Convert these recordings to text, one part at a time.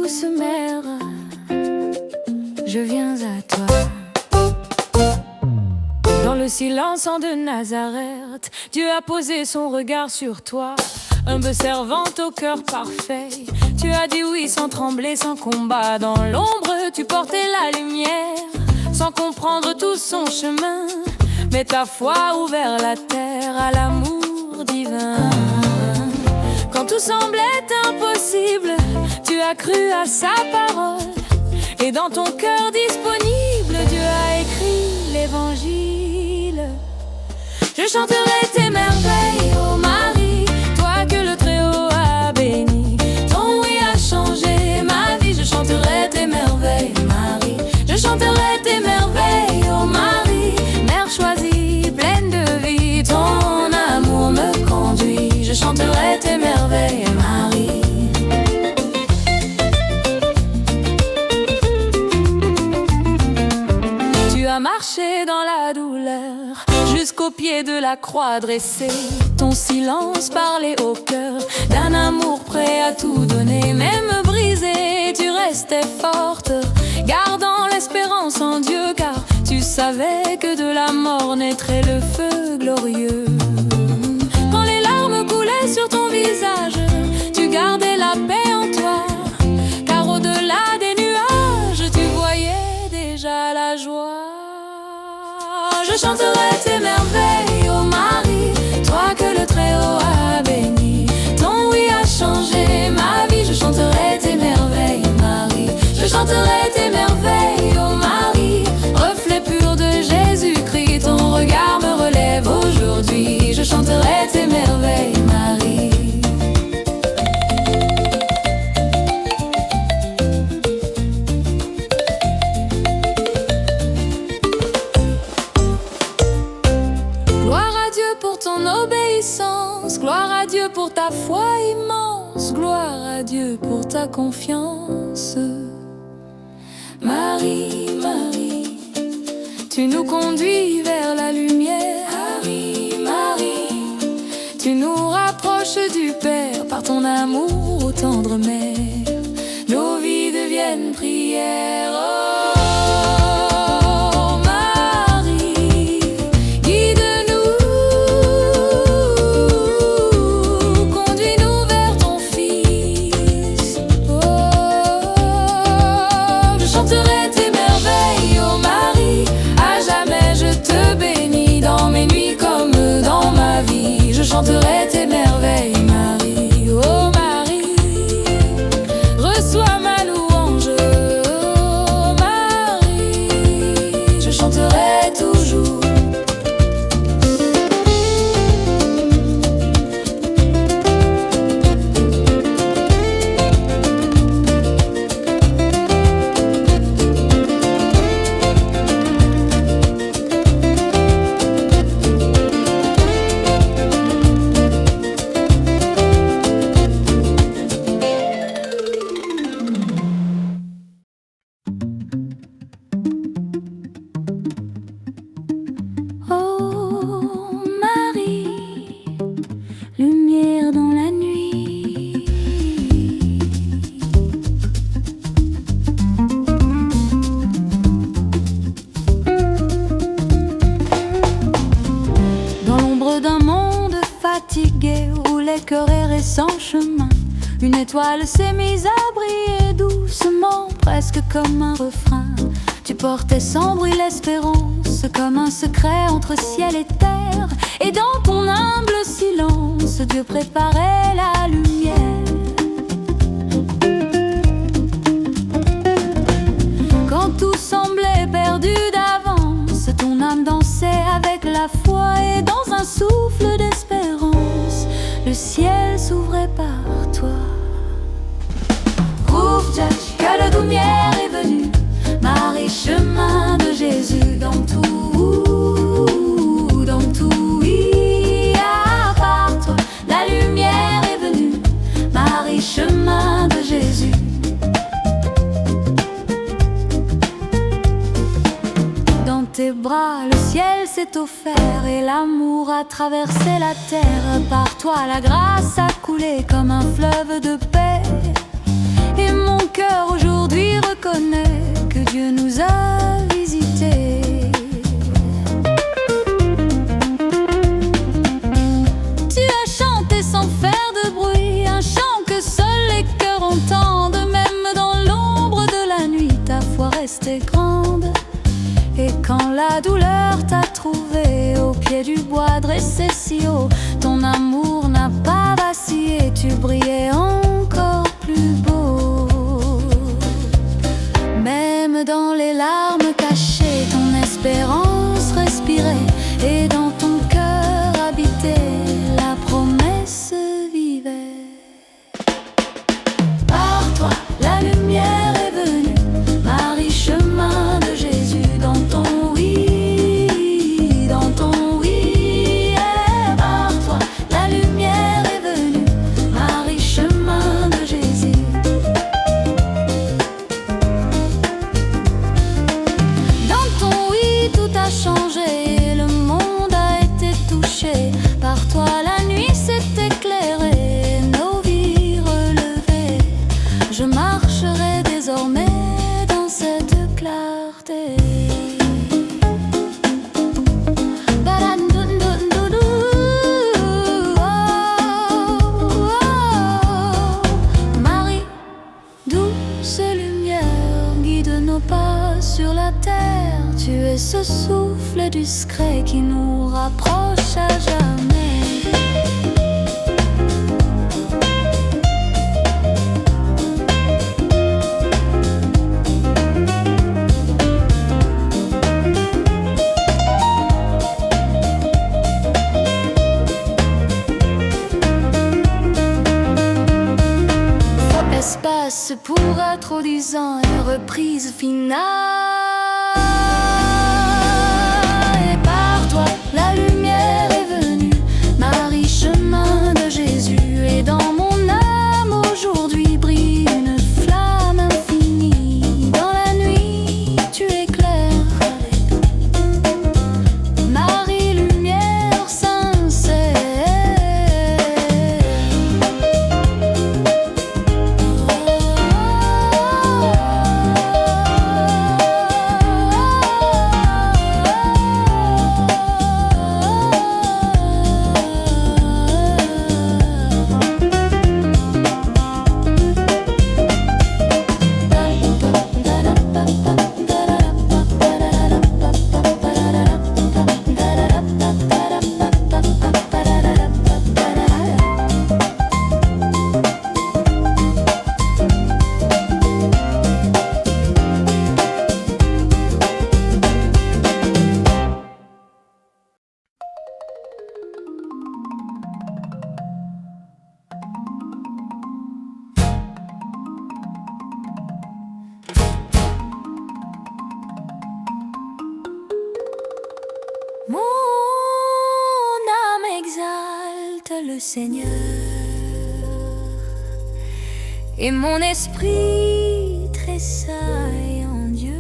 douce mère, je viens à toi. Dans le silence de Nazareth, Dieu a posé son regard sur toi. Humble servante au cœur parfait, tu as dit oui sans trembler, sans combat. Dans l'ombre, tu portais la lumière, sans comprendre tout son chemin. Mais ta foi a ouvert la terre à l'amour divin. Quand tout semblait impossible, tu as cru à sa parole. Et dans ton cœur disponible, Dieu a écrit l'évangile. Je chanterai tes merveilles, ô Marie, toi que le Très-Haut a béni. Ton oui a changé ma vie. Je chanterai tes merveilles, Marie. Je chanterai tes merveilles, ô Marie, mère choisie, pleine de vie. Ton amour me conduit. Je chanterai tes merveilles, Marie. Tu as marché dans la douleur jusqu'au pied de la croix dressée. Ton silence parlait au cœur d'un amour prêt à tout donner. Même brisée, tu restais forte, gardant l'espérance en Dieu, car tu savais que de la mort naîtrait le feu glorieux. Quand les larmes coulaient sur ton visage, tu gardais la paix en toi, car au-delà des nuages, tu voyais déjà la joie. Je chanterai tes merveilles, ô Marie, toi que le Très-Haut a béni. Ton oui a changé ma vie. Je chanterai tes merveilles, Marie. Je chanterai tes merveilles, ô Marie, reflet pur de Jésus-Christ. Ton regard me relève aujourd'hui. Je chanterai tes merveilles, Marie. Pour ton obéissance, gloire à Dieu pour ta foi immense, gloire à Dieu pour ta confiance. Marie, Marie, tu nous conduis vers la lumière. Marie, Marie, tu nous rapproches du Père par ton amour, ô tendre mère. Nos vies deviennent prières. Je chanterai tes merveilles, Marie, oh Marie, reçois ma louange, oh Marie, je chanterai toujours. Lumière dans la nuit. Dans l'ombre d'un monde fatigué, où les cœurs erraient sans chemin, une étoile s'est mise à briller doucement, presque comme un refrain. Tu portais sans bruit l'espérance, comme un secret entre ciel et terre. Et dans ton humble silence, Dieu préparait la lumière. Quand tout semblait perdu d'avance, ton âme dansait avec la foi. Et dans un souffle d'espérance, le ciel s'ouvrait par toi. Prouve Dieu que la lumière est venue, Marie, chemin de Jésus. Dans tout, oui, à part toi, la lumière est venue, Marie, chemin de Jésus. Dans tes bras, le ciel s'est offert et l'amour a traversé la terre. Par toi, la grâce a coulé comme un fleuve de paix. Et mon cœur cœur aujourd'hui reconnaît que Dieu nous a visités. Tu as chanté sans faire de bruit, un chant que seuls les cœurs entendent. Même dans l'ombre de la nuit, ta foi restait grande. Et quand la douleur t'a trouvé au pied du bois dressé si haut, ton amour n'a pas vacillé, tu brillais encore plus beau. Même dans les larmes cachées, ton espérance respirait, et dans ton cœur habitait la promesse vivait. Par toi, la lumière est venue, Marie, chemin de Jésus. Dans ton oui, dans ton oui, et par toi, la lumière est venue, Marie, chemin de Jésus. Dans ton oui, tout a changé, le monde a été touché. Par toi, la nuit s'est éclairée, nos vies relevées. Je marcherai désormais dans cette clarté. Marie, douce lumière, guide nos pas sur la terre. Tu es ce souffle discret qui nous rapproche à jamais. Espace pour être disant et reprise finale. Et par toi, la lumière est venue, Marie, chemin de Jésus. Et dans mon âme aujourd'hui brille une flamme infinie. Dans la nuit, tu éclaires, Marie, lumière sincère. Mon âme exalte le Seigneur, et mon esprit tressaille en Dieu.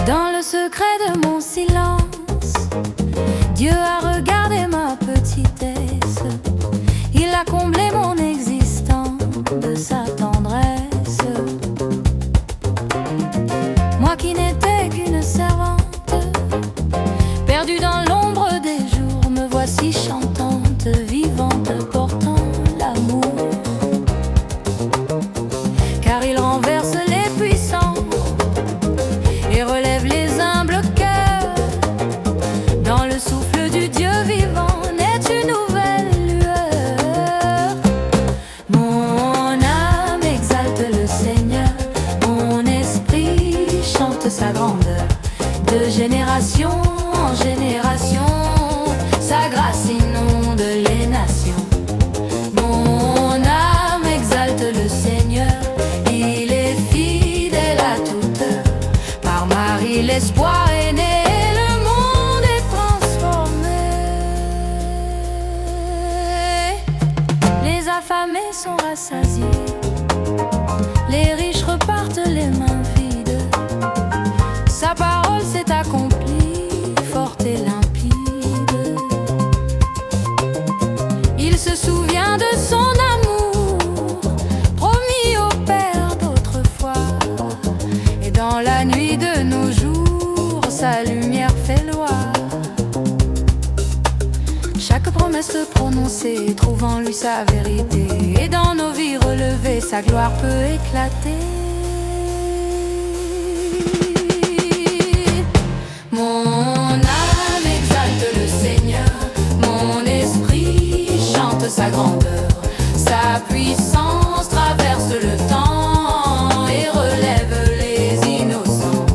Dans le secret de mon silence, Dieu a regardé ma petitesse. Il a comblé mon existence de sa tendresse. Moi qui n'étais qu'une servante, perdue dans l'ombre des jours, me voici chantante, vivante, portant l'amour. Car il renverse les puissants et relève les humbles cœurs. Dans le souffle du Dieu vivant naît une nouvelle lueur. Mon âme exalte le Seigneur, mon esprit chante sa grandeur. De génération en génération, sa grâce inonde les nations. Mon âme exalte le Seigneur, il est fidèle à toute heure. Par Marie l'espoir est né, le monde est transformé. Les affamés sont rassasiés, les riches repartent les mains vides. Sa parole s'est accomplie, forte et limpide. Il se souvient de son amour, promis au Père d'autrefois. Et dans la nuit de nos jours, sa lumière fait loi. Chaque promesse prononcée trouve en lui sa vérité, et dans nos vies relevées, sa gloire peut éclater. Mon âme exalte le Seigneur, mon esprit chante sa grandeur. Sa puissance traverse le temps et relève les innocents.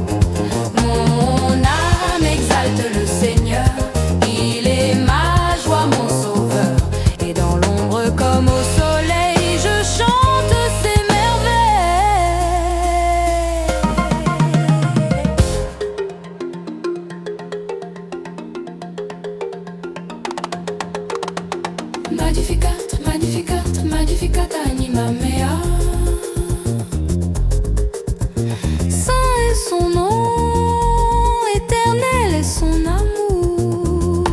Mon âme exalte le Seigneur, il est ma joie, mon sauveur. Et dans l'ombre comme au soleil, je chante ses merveilles. Magnificat, magnificat, magnificat anima mea. Saint est son nom, éternel est son amour.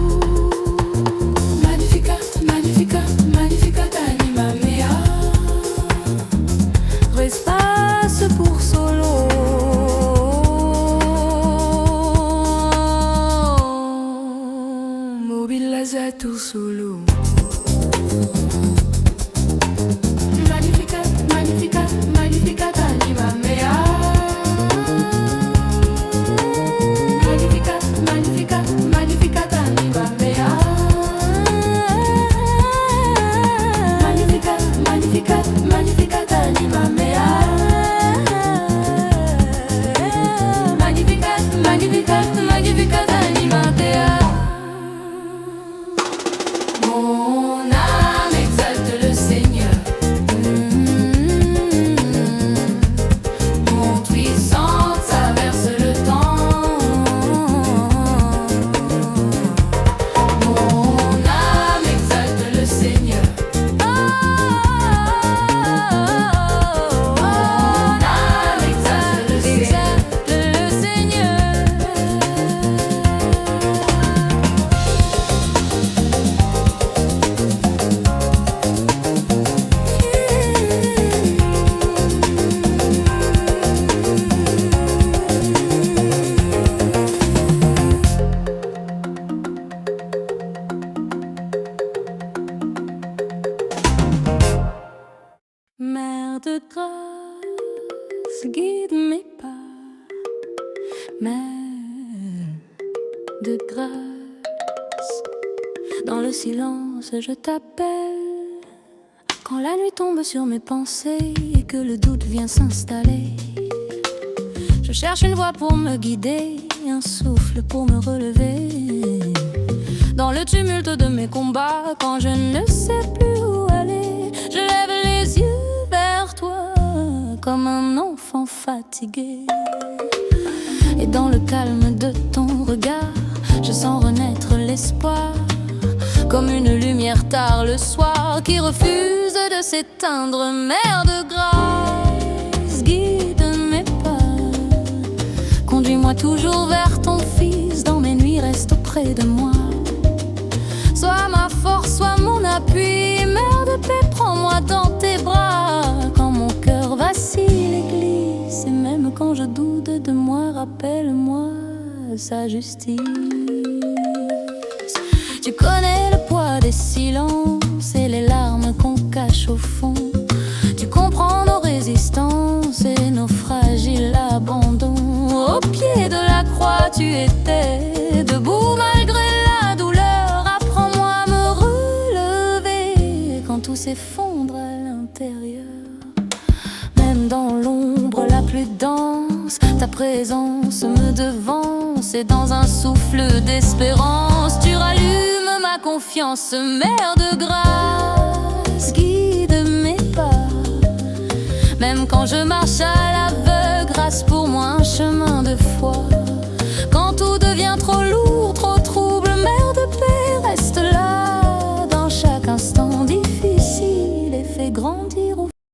Magnificat, magnificat, magnificat anima mea. Respace pour solo. Mobilizato solo. Magnificat, magnificat, magnificat anima mea. Magnificat, magnificat, magnificat anima mea. Magnificat, magnificat, magnificat anima mea. Magnificat, magnificat, magnificat anima mea. Mon âme exalte le Seigneur, mon puissance traverse le temps. Mon âme exalte le Seigneur. Mon âme exalte le Seigneur. Mère de grâce, guide mes pas. Mère de grâce, dans le silence je t'appelle. Quand la nuit tombe sur mes pensées et que le doute vient s'installer, je cherche une voix pour me guider, un souffle pour me relever. Dans le tumulte de mes combats, quand je ne sais plus où aller, je lève les yeux vers toi comme un enfant fatigué. Et dans le calme de ton regard, je sens renaître l'espoir, comme une lumière tard le soir qui refuse de s'éteindre. Mère de grâce, guide mes pas, conduis-moi toujours vers ton Fils. Dans mes nuits, reste auprès de moi. Sois ma force, sois mon appui. Mère de paix, prends-moi dans tes bras. Quand mon cœur vacille et glisse, et même quand je doute de moi, rappelle-moi sa justice. Tu connais le poids des silences et les larmes qu'on cache au fond. Tu comprends nos résistances et nos fragiles abandons. Au pied de la croix, tu étais debout malgré la douleur. Apprends-moi à me relever quand tout s'effondre à l'intérieur. Même dans l'ombre la plus dense, ta présence me devance. Et dans un souffle d'espérance, tu rallumes ma confiance. Mère de grâce, guide mes pas. Même quand je marche à l'aveugle, grâce pour moi